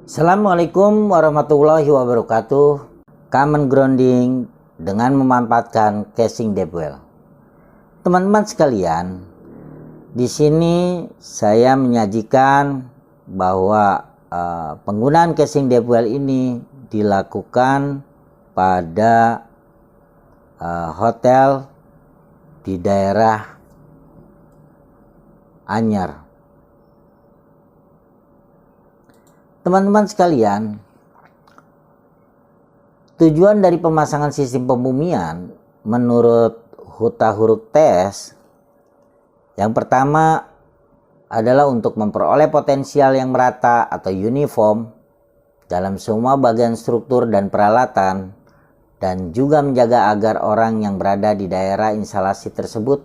Assalamualaikum warahmatullahi wabarakatuh. Common grounding dengan memanfaatkan casing depth-well. Teman-teman sekalian, di sini saya menyajikan bahwa penggunaan casing depth-well ini dilakukan pada hotel di daerah Anyer. Teman-teman sekalian, tujuan dari pemasangan sistem pembumian menurut Huruf Tes yang pertama adalah untuk memperoleh potensial yang merata atau uniform dalam semua bagian struktur dan peralatan, dan juga menjaga agar orang yang berada di daerah instalasi tersebut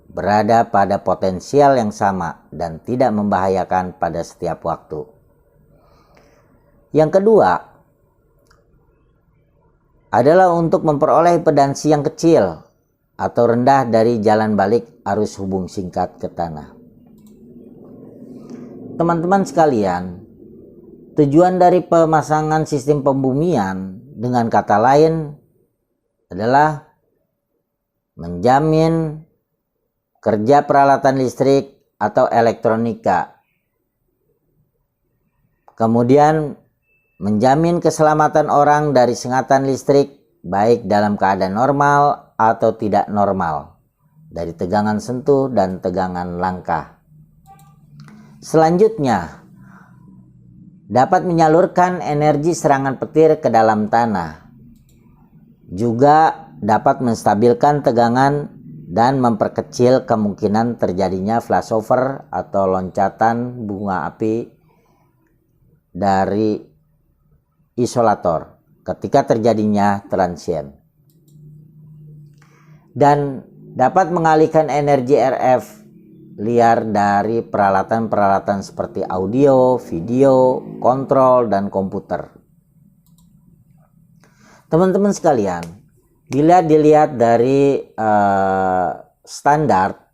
berada pada potensial yang sama dan tidak membahayakan pada setiap waktu. Yang kedua adalah untuk memperoleh impedansi yang kecil atau rendah dari jalan balik arus hubung singkat ke tanah. Teman-teman sekalian, tujuan dari pemasangan sistem pembumian dengan kata lain adalah menjamin kerja peralatan listrik atau elektronika. Kemudian menjamin keselamatan orang dari sengatan listrik baik dalam keadaan normal atau tidak normal, dari tegangan sentuh dan tegangan langkah. Selanjutnya, dapat menyalurkan energi serangan petir ke dalam tanah. Juga dapat menstabilkan tegangan dan memperkecil kemungkinan terjadinya flashover atau loncatan bunga api dari isolator ketika terjadinya transient, dan dapat mengalihkan energi RF liar dari peralatan-peralatan seperti audio, video, kontrol, dan komputer. Teman-teman sekalian, bila dilihat dari standar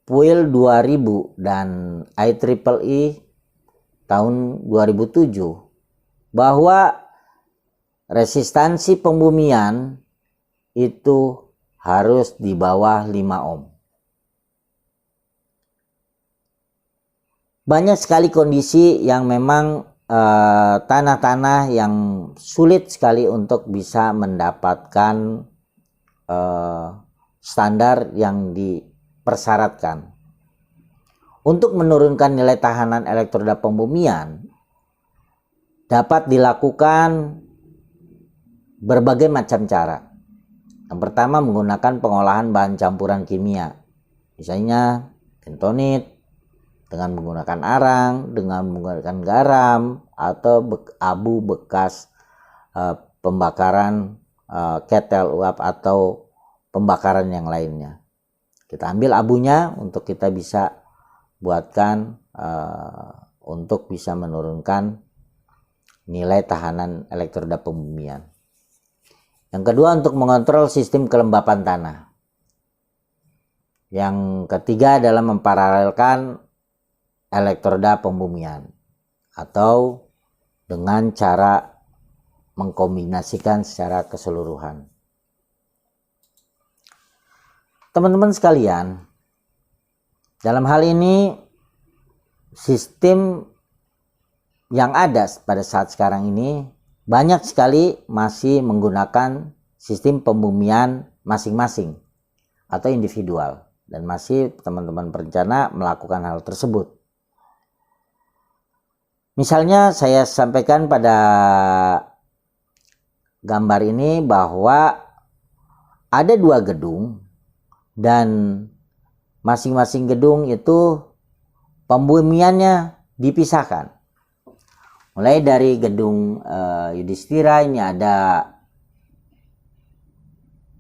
PUIL 2000 dan IEEE tahun 2007, bahwa resistansi pembumian itu harus di bawah 5 ohm. Banyak sekali kondisi yang memang tanah-tanah yang sulit sekali untuk bisa mendapatkan standar yang dipersyaratkan. Untuk menurunkan nilai tahanan elektroda pembumian dapat dilakukan berbagai macam cara. Yang pertama, menggunakan pengolahan bahan campuran kimia, misalnya bentonit, dengan menggunakan arang, dengan menggunakan garam, atau abu bekas pembakaran ketel uap atau pembakaran yang lainnya. Kita ambil abunya untuk kita bisa buatkan untuk bisa menurunkan nilai tahanan elektroda pembumian. Yang kedua, untuk mengontrol sistem kelembapan tanah. Yang ketiga adalah memparalelkan elektroda pembumian atau dengan cara mengkombinasikan secara keseluruhan. Teman-teman sekalian, dalam hal ini sistem yang ada pada saat sekarang ini banyak sekali masih menggunakan sistem pembumian masing-masing atau individual, dan masih teman-teman perencana melakukan hal tersebut. Misalnya saya sampaikan pada gambar ini bahwa ada 2 gedung dan masing-masing gedung itu pembumiannya dipisahkan. Mulai dari gedung Yudhistira, ini ada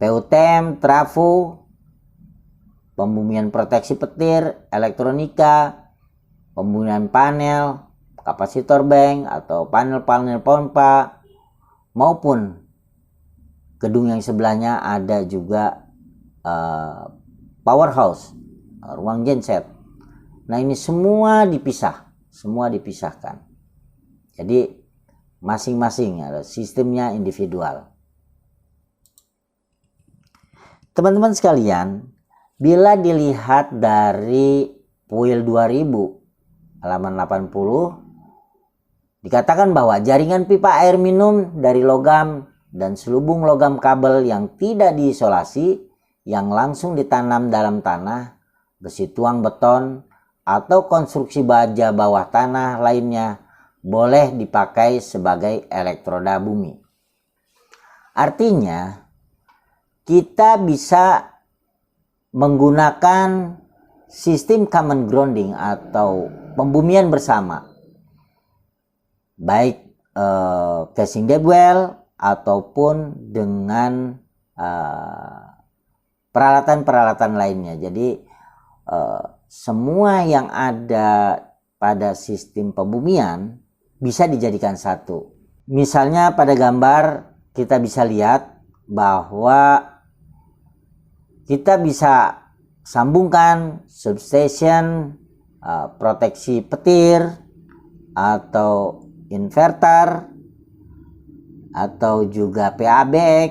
PUTM, trafo, pembumian proteksi petir, elektronika, pembumian panel, kapasitor bank atau panel-panel pompa, maupun gedung yang sebelahnya ada juga powerhouse, ruang genset. Nah, ini semua dipisahkan. Jadi masing-masing ada sistemnya individual. Teman-teman sekalian, bila dilihat dari PUIL 2000 halaman 80, dikatakan bahwa jaringan pipa air minum dari logam dan selubung logam kabel yang tidak diisolasi yang langsung ditanam dalam tanah, besi tuang beton, atau konstruksi baja bawah tanah lainnya boleh dipakai sebagai elektroda bumi. Artinya, kita bisa menggunakan sistem common grounding atau pembumian bersama, baik casing deep well ataupun dengan peralatan-peralatan lainnya. Jadi semua yang ada pada sistem pembumian bisa dijadikan satu. Misalnya pada gambar kita bisa lihat bahwa kita bisa sambungkan substation, proteksi petir, atau inverter, atau juga PA-back,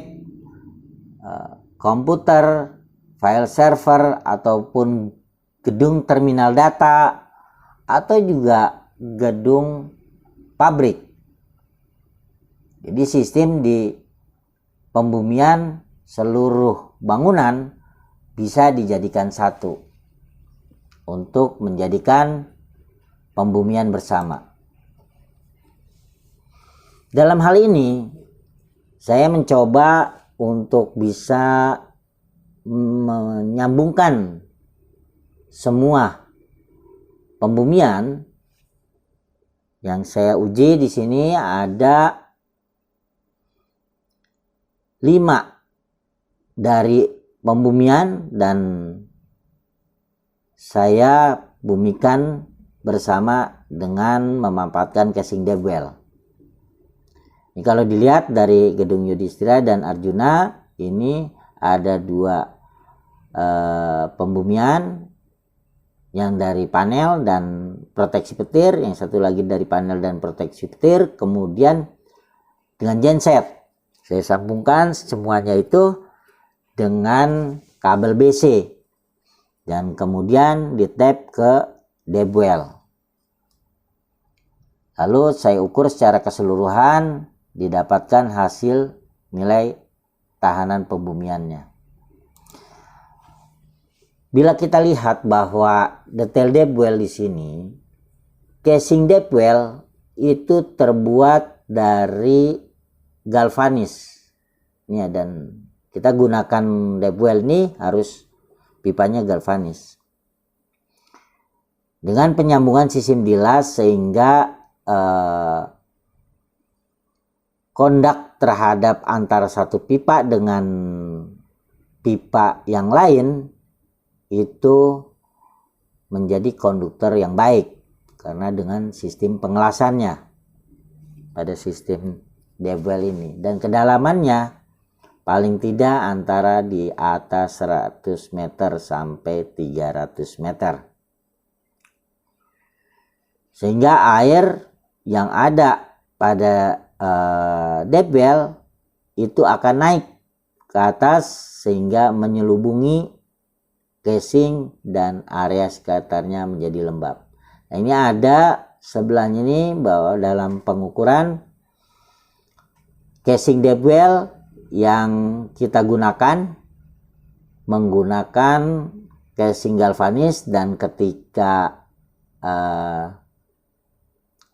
komputer, file server, ataupun gedung terminal data, atau juga gedung pabrik. Jadi sistem di pembumian seluruh bangunan bisa dijadikan satu untuk menjadikan pembumian bersama. Dalam hal ini, saya mencoba untuk bisa menyambungkan semua pembumian. Yang saya uji di sini ada 5 dari pembumian dan saya bumikan bersama dengan memanfaatkan casing deep well. Ini kalau dilihat dari gedung Yudhistira dan Arjuna, ini ada 2 pembumian, yang dari panel dan proteksi petir, yang satu lagi dari panel dan proteksi petir, kemudian dengan genset. Saya sambungkan semuanya itu dengan kabel BC dan kemudian ditap ke deep well. Lalu saya ukur secara keseluruhan, didapatkan hasil nilai tahanan pembumiannya. Bila kita lihat bahwa detail deep well di sini, casing deep well itu terbuat dari galvanis. Ya, dan kita gunakan deep well ini harus pipanya galvanis. Dengan penyambungan sistem dilas sehingga kondak terhadap antara satu pipa dengan pipa yang lain itu menjadi konduktor yang baik karena dengan sistem pengelasannya pada sistem deep well ini, dan kedalamannya paling tidak antara di atas 100 meter sampai 300 meter. Sehingga air yang ada pada deep well itu akan naik ke atas sehingga menyelubungi casing dan area sekitarnya menjadi lembab. Nah, ini ada sebelahnya ini bahwa dalam pengukuran casing deep well yang kita gunakan menggunakan casing galvanis, dan ketika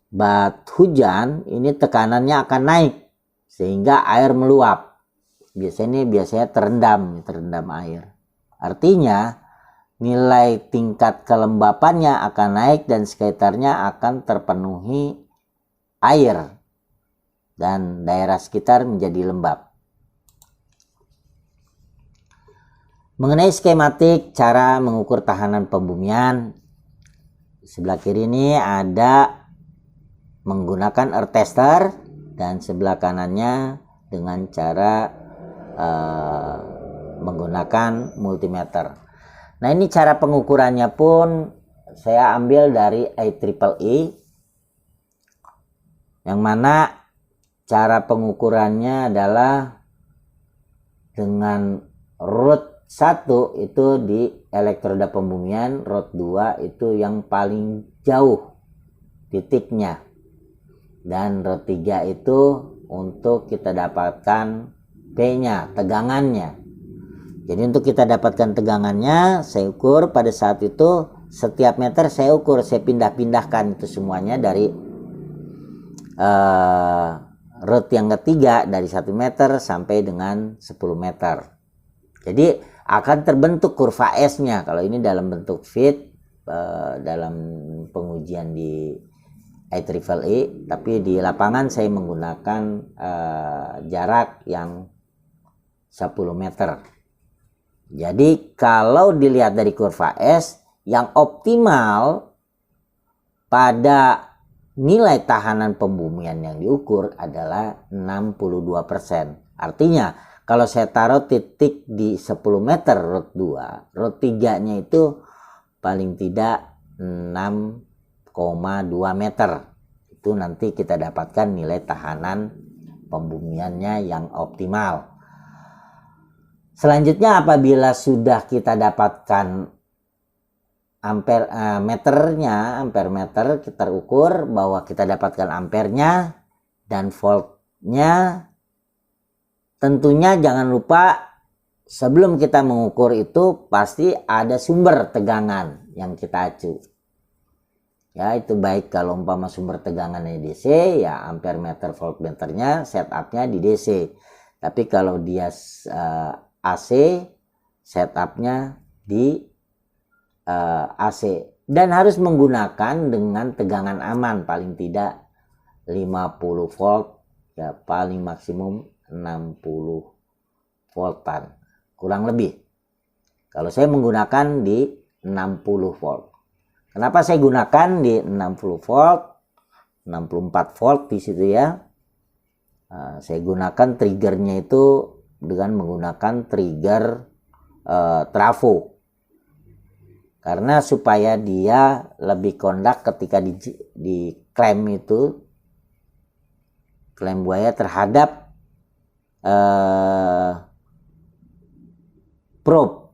bat hujan ini tekanannya akan naik sehingga air meluap. Biasanya terendam air. Artinya nilai tingkat kelembapannya akan naik dan sekitarnya akan terpenuhi air dan daerah sekitar menjadi lembab. Mengenai skematik cara mengukur tahanan pembumian, sebelah kiri ini ada menggunakan earth tester dan sebelah kanannya dengan cara menggunakan multimeter. Nah, ini cara pengukurannya pun saya ambil dari IEEE yang mana cara pengukurannya adalah dengan root 1 itu di elektroda pembumian, root 2 itu yang paling jauh titiknya, dan root 3 itu untuk kita dapatkan P-nya, tegangannya. Jadi untuk kita dapatkan tegangannya, saya ukur pada saat itu setiap meter saya ukur, saya pindah-pindahkan itu semuanya dari root yang ketiga dari 1 meter sampai dengan 10 meter. Jadi akan terbentuk kurva S-nya. Kalau ini dalam bentuk feet dalam pengujian di IEEE, tapi di lapangan saya menggunakan jarak yang 10 meter. Jadi kalau dilihat dari kurva S, yang optimal pada nilai tahanan pembumian yang diukur adalah 62%. Artinya kalau saya taruh titik di 10 meter root 2, root 3-nya itu paling tidak 6,2 meter. Itu nanti kita dapatkan nilai tahanan pembumiannya yang optimal. Selanjutnya apabila sudah kita dapatkan ampere meter kita ukur bahwa kita dapatkan ampernya dan voltnya, tentunya jangan lupa sebelum kita mengukur itu pasti ada sumber tegangan yang kita acu. Ya, itu baik kalau umpama sumber tegangannya DC, ya ampere meter voltmeternya setupnya di DC. Tapi kalau dia AC, setupnya di AC, dan harus menggunakan dengan tegangan aman paling tidak 50 volt, ya paling maksimum 60 voltan kurang lebih. Kalau saya menggunakan di 60 volt. Kenapa saya gunakan di 60 volt, 64 volt di situ ya? Saya gunakan triggernya itu dengan menggunakan trigger trafo, karena supaya dia lebih kondak ketika di klem itu, klem buaya terhadap probe,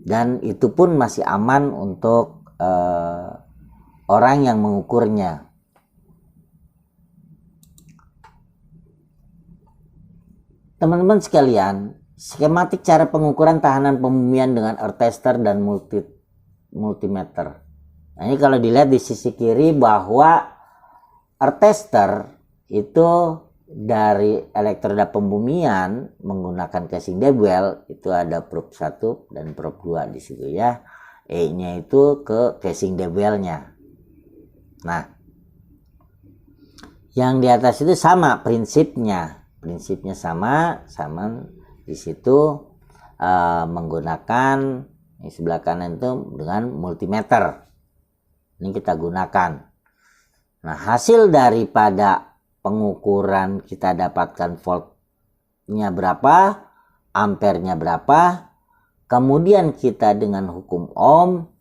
dan itu pun masih aman untuk orang yang mengukurnya. Teman-teman sekalian, skematik cara pengukuran tahanan pembumian dengan earth tester dan multimeter. Nah, ini kalau dilihat di sisi kiri bahwa earth tester itu dari elektroda pembumian menggunakan casing debel, itu ada probe 1 dan probe 2 di situ ya. E-nya itu ke casing debelnya. Nah, yang di atas itu sama prinsipnya sama di situ menggunakan di sebelah kanan itu dengan multimeter. Ini kita gunakan. Nah, hasil daripada pengukuran kita dapatkan voltnya berapa, ampernya berapa, kemudian kita dengan hukum Ohm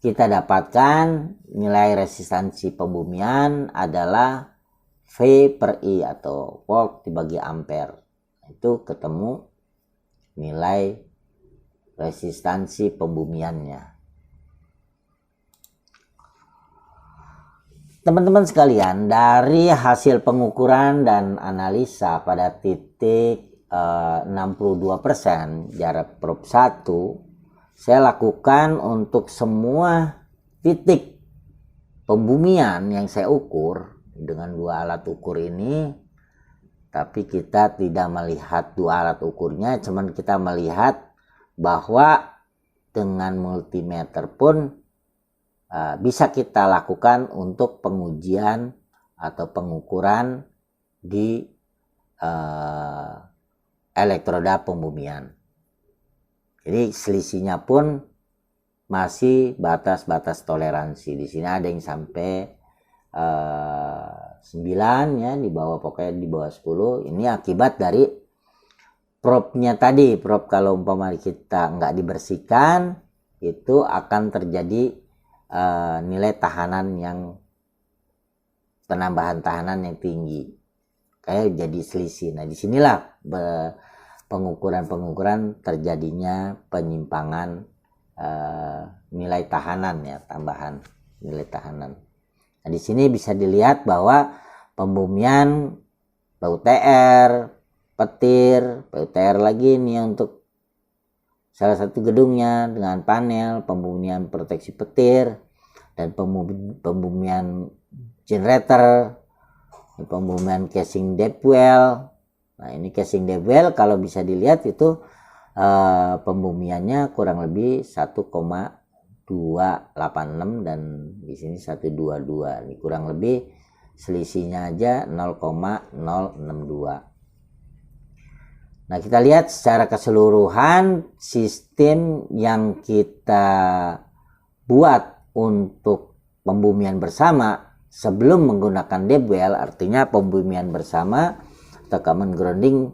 kita dapatkan nilai resistansi pembumian adalah V per I atau volt dibagi ampere. Itu ketemu nilai resistansi pembumiannya. Teman-teman sekalian, dari hasil pengukuran dan analisa pada titik 62% jarak probe 1, saya lakukan untuk semua titik pembumian yang saya ukur dengan 2 alat ukur ini. Tapi kita tidak melihat 2 alat ukurnya, cuman kita melihat bahwa dengan multimeter pun bisa kita lakukan untuk pengujian atau pengukuran di elektroda pembumian. Jadi selisihnya pun masih batas-batas toleransi. Di sini ada yang sampai 9 ya, di bawah, pokoknya di bawah 10. Ini akibat dari probe-nya tadi. Probe kalau umpama kita nggak dibersihkan, itu akan terjadi nilai tahanan yang penambahan tahanan yang tinggi, kayak jadi selisih. Nah, disinilah pengukuran terjadinya penyimpangan nilai tahanan ya, tambahan nilai tahanan. Nah, di sini bisa dilihat bahwa pembumian PUTR, petir, PUTR lagi nih untuk salah satu gedungnya dengan panel, pembumian proteksi petir, dan pembumian generator, pembumian casing deep well. Nah, ini casing deep well kalau bisa dilihat itu pembumiannya kurang lebih 1,286 dan di sini 122. Ini kurang lebih selisihnya aja 0,062. Nah, kita lihat secara keseluruhan sistem yang kita buat untuk pembumian bersama sebelum menggunakan deep well, artinya pembumian bersama atau common grounding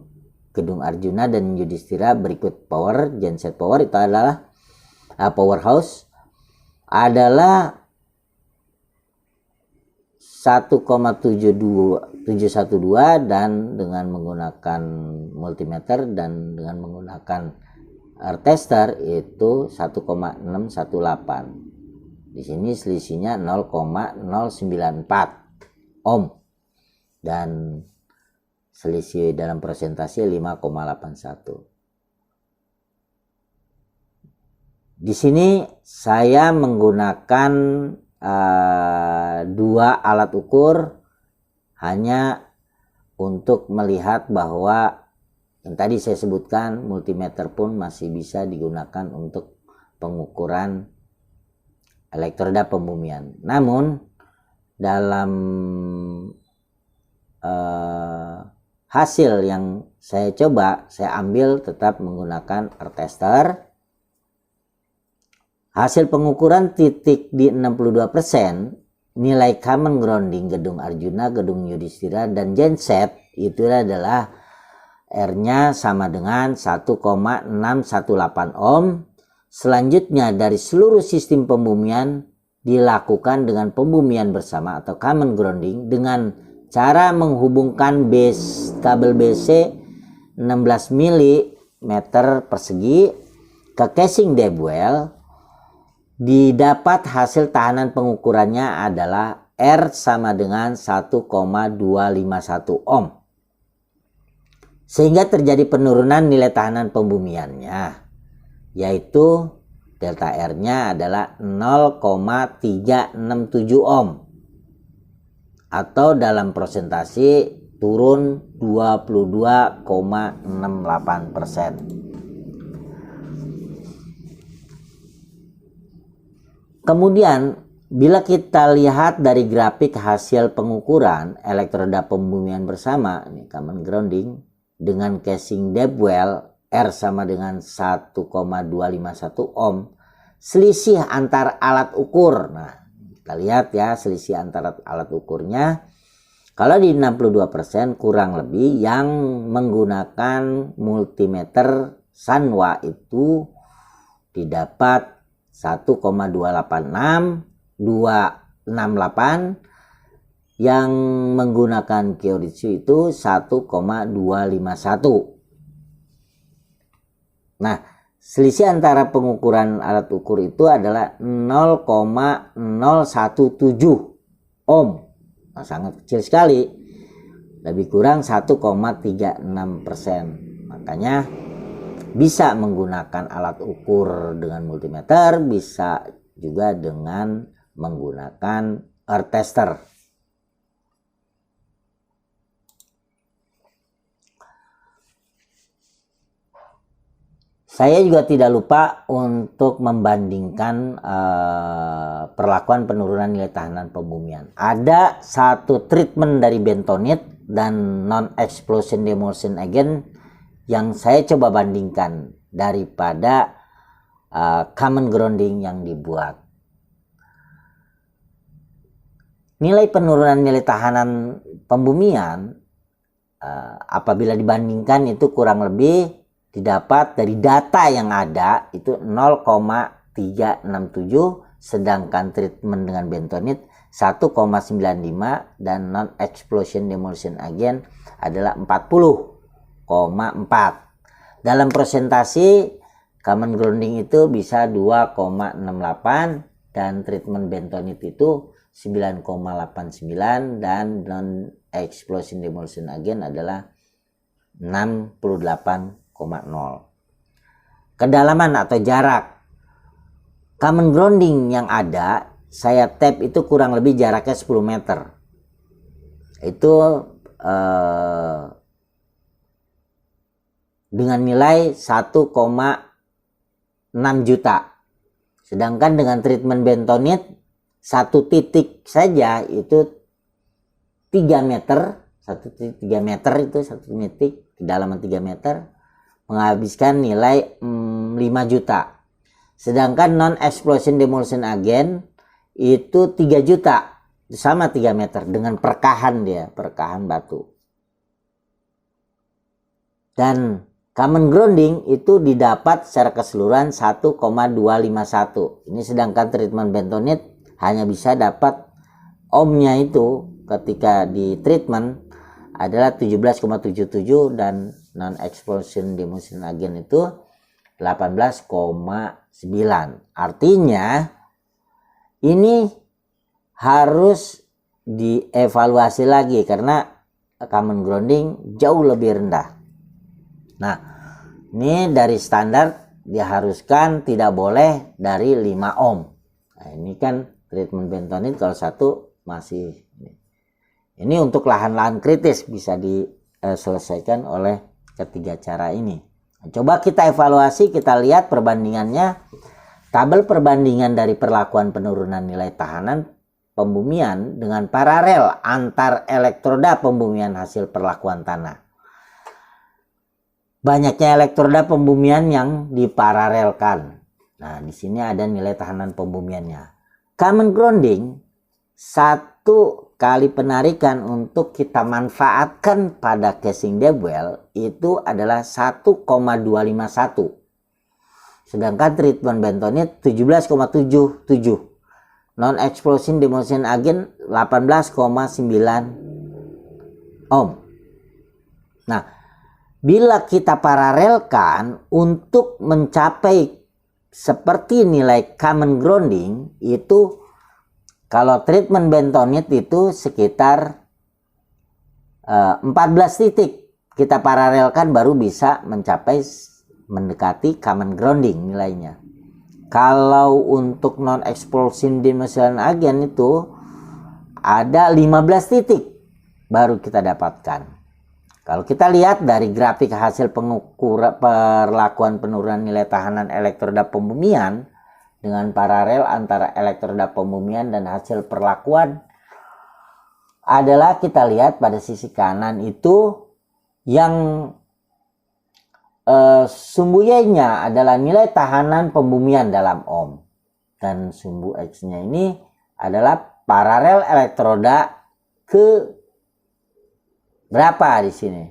Gedung Arjuna dan Yudhistira berikut power, genset power itu adalah powerhouse adalah 1,712 dan dengan menggunakan multimeter dan dengan menggunakan air tester itu 1,618. Di sini selisihnya 0,094 ohm dan selisih dalam persentase 5,81. Di sini saya menggunakan dua alat ukur hanya untuk melihat bahwa yang tadi saya sebutkan multimeter pun masih bisa digunakan untuk pengukuran elektroda pembumian. Namun dalam hasil yang saya coba, saya ambil tetap menggunakan air tester. Hasil pengukuran titik di 62%, nilai common grounding Gedung Arjuna, Gedung Yudhistira, dan genset itu adalah R-nya sama dengan 1,618 ohm. Selanjutnya dari seluruh sistem pembumian dilakukan dengan pembumian bersama atau common grounding dengan cara menghubungkan kabel BC 16 mm persegi ke casing deep well. Didapat hasil tahanan pengukurannya adalah R sama dengan 1,251 ohm. Sehingga terjadi penurunan nilai tahanan pembumiannya, yaitu delta R-nya adalah 0,367 ohm. Atau dalam persentase turun 22,68%. Kemudian bila kita lihat dari grafik hasil pengukuran elektroda pembumian bersama, ini common grounding dengan casing deep well R sama dengan 1,251 ohm, selisih antar alat ukur. Nah, kita lihat ya selisih antara alat ukurnya. Kalau di 62% kurang lebih yang menggunakan multimeter Sanwa itu didapat 1,286 268, yang menggunakan Kyoritsu itu 1,251. Nah, selisih antara pengukuran alat ukur itu adalah 0,017 ohm. Nah, sangat kecil sekali, lebih kurang 1,36%. Makanya bisa menggunakan alat ukur dengan multimeter, bisa juga dengan menggunakan air tester. Saya juga tidak lupa untuk membandingkan perlakuan penurunan nilai tahanan pembumian. Ada satu treatment dari bentonite dan non-explosion demolition agent yang saya coba bandingkan daripada common grounding yang dibuat. Nilai penurunan nilai tahanan pembumian apabila dibandingkan itu kurang lebih didapat dari data yang ada itu 0,367, sedangkan treatment dengan bentonite 1,95 dan non explosion demolition agent adalah 40,4. Dalam presentasi common grounding itu bisa 2,68 dan treatment bentonite itu 9,89 dan non explosion demolition agent adalah 68,0. Kedalaman atau jarak common grounding yang ada, saya tap itu kurang lebih jaraknya 10 meter. Itu dengan nilai 1,6 juta. Sedangkan dengan treatment bentonite, satu titik saja itu 3 meter, 3 meter itu satu titik, kedalaman 3 meter, menghabiskan nilai 5 juta. Sedangkan non-explosion demolition agent itu 3 juta, sama 3 meter dengan perkahan dia, perkahan batu. Dan common grounding itu didapat secara keseluruhan 1,251. Ini sedangkan treatment bentonite hanya bisa dapat ohmnya itu ketika di treatment adalah 17,77 dan non-explosion demolition agent itu 18,9. Artinya ini harus dievaluasi lagi karena common grounding jauh lebih rendah. Nah, ini dari standar diharuskan tidak boleh dari 5 ohm. Nah, ini kan treatment bentonite kalau satu masih. Ini untuk lahan-lahan kritis bisa diselesaikan oleh ketiga cara ini. Coba kita evaluasi, kita lihat perbandingannya. Tabel perbandingan dari perlakuan penurunan nilai tahanan pembumian dengan paralel antar elektroda pembumian hasil perlakuan tanah. Banyaknya elektroda pembumian yang diparalelkan. Nah, di sini ada nilai tahanan pembumiannya. Common grounding, satu kali penarikan untuk kita manfaatkan pada casing deep well itu adalah 1,251. Sedangkan treatment bentonite 17,77. Non explosion demolition agent 18,9 ohm. Nah, bila kita paralelkan untuk mencapai seperti nilai common grounding itu, kalau treatment bentonite itu sekitar 14 titik kita paralelkan baru bisa mencapai mendekati common grounding nilainya. Kalau untuk non explosion demolition agent itu ada 15 titik baru kita dapatkan. Kalau kita lihat dari grafik hasil pengukuran perlakuan penurunan nilai tahanan elektroda pembumian dengan paralel antara elektroda pembumian dan hasil perlakuan adalah kita lihat pada sisi kanan itu yang sumbu Y-nya adalah nilai tahanan pembumian dalam ohm dan sumbu X-nya ini adalah paralel elektroda ke berapa di sini?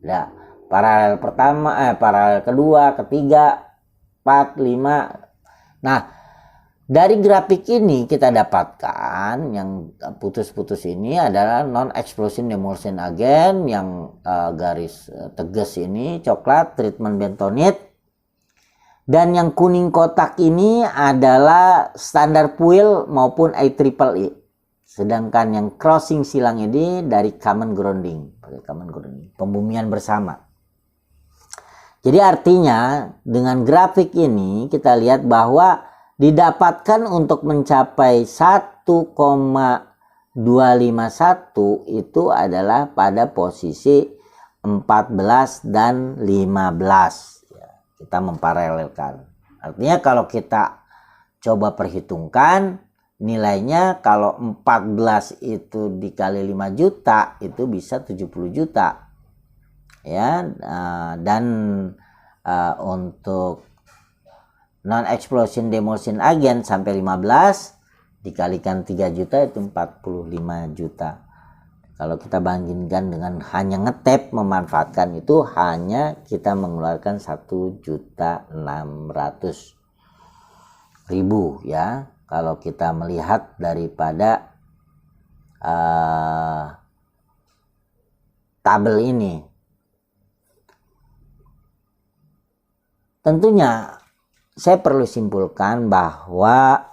Ya, paralel pertama, paralel kedua, ketiga, 4, 5. Nah, dari grafik ini kita dapatkan yang putus-putus ini adalah non-explosion demolition agent, yang garis tegas ini coklat treatment bentonite, dan yang kuning kotak ini adalah standar fuel maupun IEEE. Sedangkan yang crossing silang ini dari common grounding, pembumian bersama. Jadi artinya dengan grafik ini kita lihat bahwa didapatkan untuk mencapai 1,251 itu adalah pada posisi 14 dan 15. Ya, kita memparalelkan. Artinya kalau kita coba perhitungkan nilainya, kalau 14 itu dikali 5 juta itu bisa 70 juta. Ya, dan untuk non explosion demolition agent sampai 15 dikalikan 3 juta itu 45 juta. Kalau kita bandingkan dengan hanya ngetap memanfaatkan itu hanya kita mengeluarkan 1.600.000 ya. Kalau kita melihat daripada tabel ini. Tentunya saya perlu simpulkan bahwa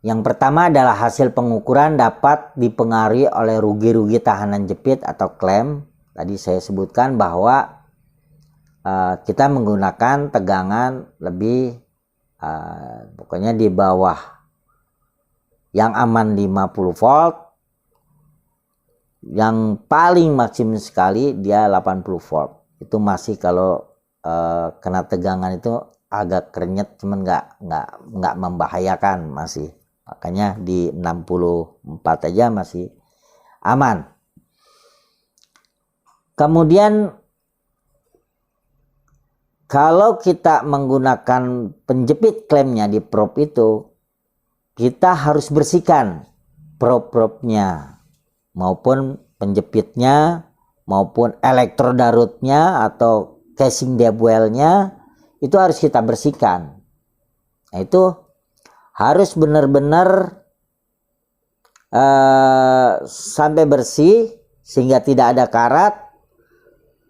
yang pertama adalah hasil pengukuran dapat dipengaruhi oleh rugi-rugi tahanan jepit atau klem. Tadi saya sebutkan bahwa kita menggunakan tegangan lebih pokoknya di bawah yang aman 50 volt, yang paling maksimum sekali dia 80 volt. Itu masih kalau kena tegangan itu agak krenyet, cuman nggak membahayakan masih. Makanya di 64 aja masih aman. Kemudian kalau kita menggunakan penjepit klemnya di probe itu, kita harus bersihkan probe-probenya maupun penjepitnya maupun elektroda rootnya atau casing debwellnya itu harus kita bersihkan. Nah, itu harus benar-benar sampai bersih sehingga tidak ada karat,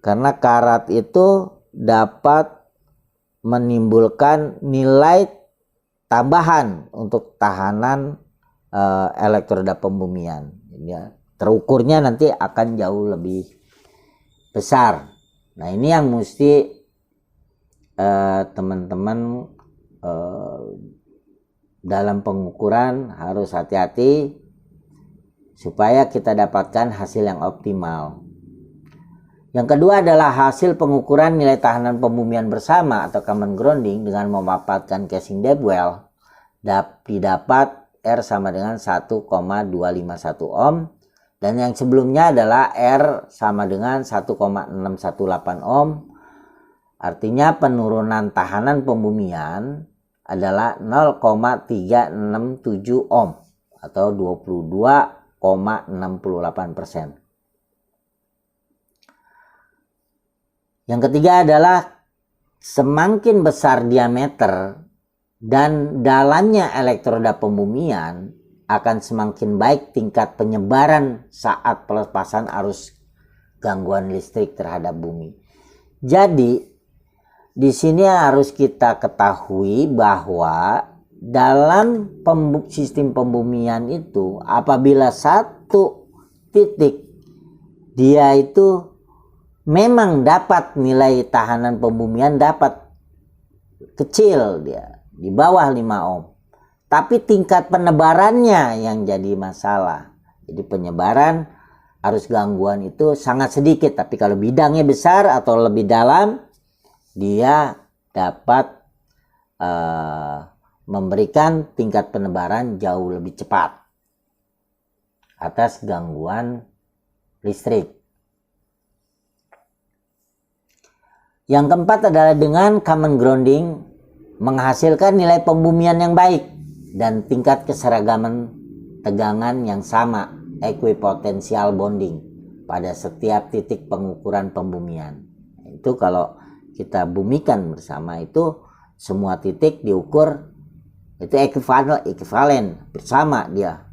karena karat itu dapat menimbulkan nilai tambahan untuk tahanan elektroda pembumian. Ya, terukurnya nanti akan jauh lebih besar. Nah, ini yang mesti teman-teman dalam pengukuran harus hati-hati supaya kita dapatkan hasil yang optimal. Yang kedua adalah hasil pengukuran nilai tahanan pembumian bersama atau common grounding dengan memanfaatkan casing debwell didapat R sama dengan 1,251 ohm, dan yang sebelumnya adalah R sama dengan 1,618 ohm. Artinya penurunan tahanan pembumian adalah 0,367 ohm atau 22,68%. Yang ketiga adalah semakin besar diameter dan dalamnya elektroda pembumian akan semakin baik tingkat penyebaran saat pelepasan arus gangguan listrik terhadap bumi. Jadi di sini harus kita ketahui bahwa dalam sistem pembumian itu apabila satu titik dia itu memang dapat nilai tahanan pembumian dapat kecil, dia di bawah 5 ohm, tapi tingkat penebarannya yang jadi masalah. Jadi penyebaran arus gangguan itu sangat sedikit, tapi kalau bidangnya besar atau lebih dalam, dia dapat memberikan tingkat penebaran jauh lebih cepat atas gangguan listrik. Yang keempat adalah dengan common grounding menghasilkan nilai pembumian yang baik dan tingkat keseragaman tegangan yang sama, equipotential bonding, pada setiap titik pengukuran pembumian. Itu kalau kita bumikan bersama itu semua titik diukur itu ekuivalen bersama, dia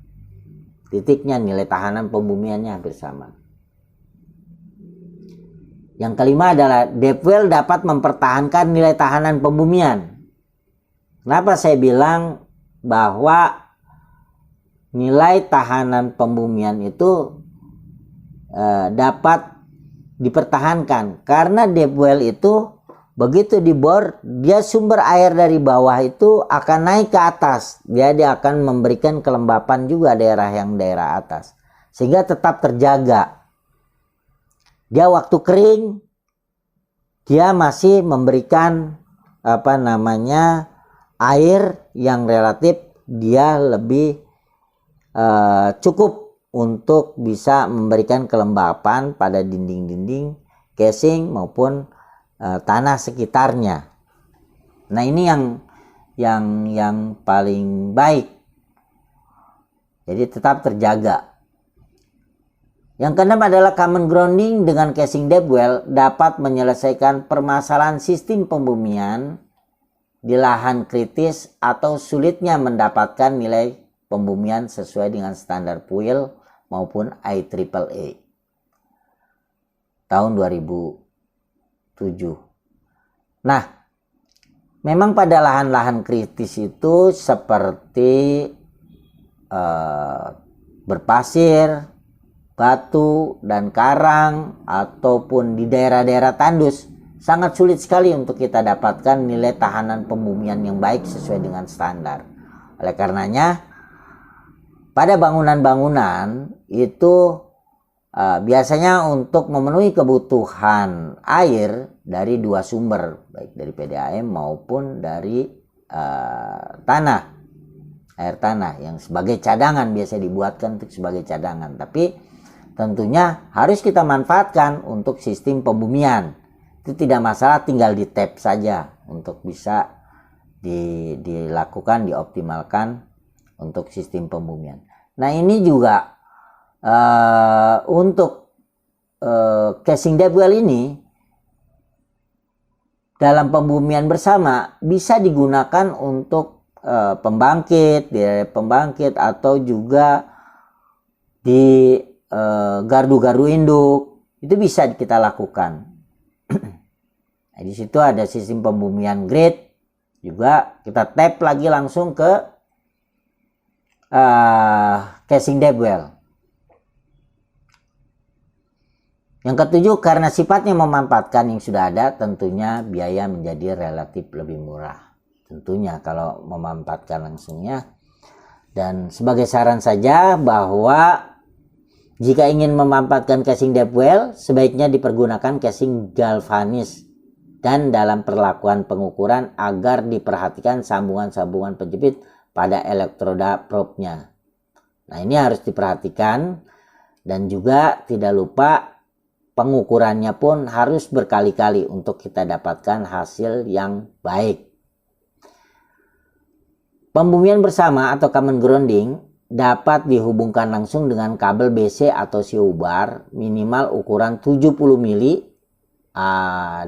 titiknya nilai tahanan pembumiannya hampir sama. Yang kelima adalah debwell dapat mempertahankan nilai tahanan pembumian. Kenapa saya bilang bahwa nilai tahanan pembumian itu dapat dipertahankan? Karena debwell itu begitu dibor, dia sumber air dari bawah itu akan naik ke atas. Dia akan memberikan kelembapan juga daerah atas, sehingga tetap terjaga. Dia waktu kering dia masih memberikan air yang relatif dia lebih cukup untuk bisa memberikan kelembapan pada dinding-dinding, casing maupun tanah sekitarnya. Nah, ini yang paling baik. Jadi tetap terjaga. Yang keenam adalah common grounding dengan casing debwell dapat menyelesaikan permasalahan sistem pembumian di lahan kritis atau sulitnya mendapatkan nilai pembumian sesuai dengan standar PUIL maupun IEEE tahun 2007. Nah, memang pada lahan-lahan kritis itu seperti berpasir, batu, dan karang, ataupun di daerah-daerah tandus, sangat sulit sekali untuk kita dapatkan nilai tahanan pembumian yang baik sesuai dengan standar. Oleh karenanya, pada bangunan-bangunan itu biasanya untuk memenuhi kebutuhan air dari dua sumber, baik dari PDAM maupun dari air tanah yang sebagai cadangan, biasa dibuatkan untuk sebagai cadangan. Tapi tentunya harus kita manfaatkan untuk sistem pembumian. Itu tidak masalah, tinggal di tap saja untuk bisa dilakukan, dioptimalkan untuk sistem pembumian. Nah, ini juga untuk casing depth well ini dalam pembumian bersama bisa digunakan untuk pembangkit, di pembangkit, atau juga di gardu-gardu induk. Itu bisa kita lakukan. Nah, di situ ada sistem pembumian grid, juga kita tap lagi langsung ke casing depth well. Yang ketujuh, karena sifatnya memanfaatkan yang sudah ada, tentunya biaya menjadi relatif lebih murah. Tentunya kalau memanfaatkan langsungnya. Dan sebagai saran saja bahwa jika ingin memanfaatkan casing depth well, sebaiknya dipergunakan casing galvanis dan dalam perlakuan pengukuran agar diperhatikan sambungan-sambungan penjepit pada elektroda probe-nya. Nah, ini harus diperhatikan, dan juga tidak lupa pengukurannya pun harus berkali-kali untuk kita dapatkan hasil yang baik. Pembumian bersama atau common grounding dapat dihubungkan langsung dengan kabel BC atau CU bar minimal ukuran 70 mili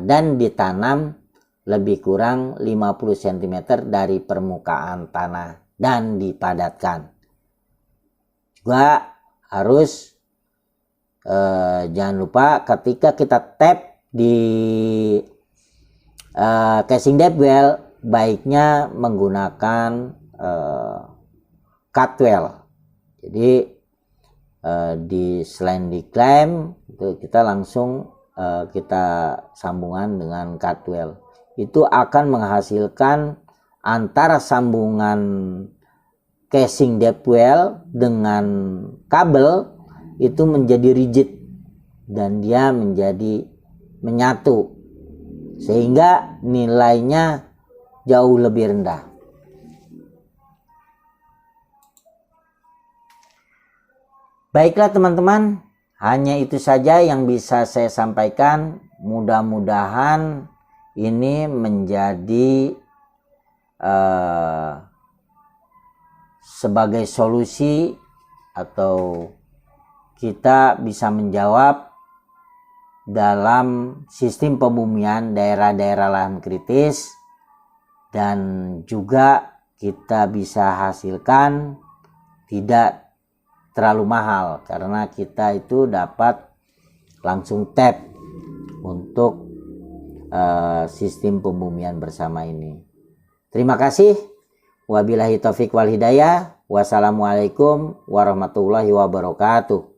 dan ditanam lebih kurang 50 cm dari permukaan tanah dan dipadatkan. Juga harus jangan lupa ketika kita tap di casing depth well, baiknya menggunakan cut well. Jadi selain di clamp itu kita langsung kita sambungan dengan cut well. Itu akan menghasilkan antara sambungan casing depth well dengan kabel itu menjadi rigid dan dia menjadi menyatu, sehingga nilainya jauh lebih rendah. Baiklah teman-teman, hanya itu saja yang bisa saya sampaikan. Mudah-mudahan ini menjadi sebagai solusi atau kita bisa menjawab dalam sistem pembumian daerah-daerah lahan kritis, dan juga kita bisa hasilkan tidak terlalu mahal karena kita itu dapat langsung tap untuk sistem pembumian bersama ini. Terima kasih. Wabillahi taufik wal hidayah. Wassalamualaikum warahmatullahi wabarakatuh.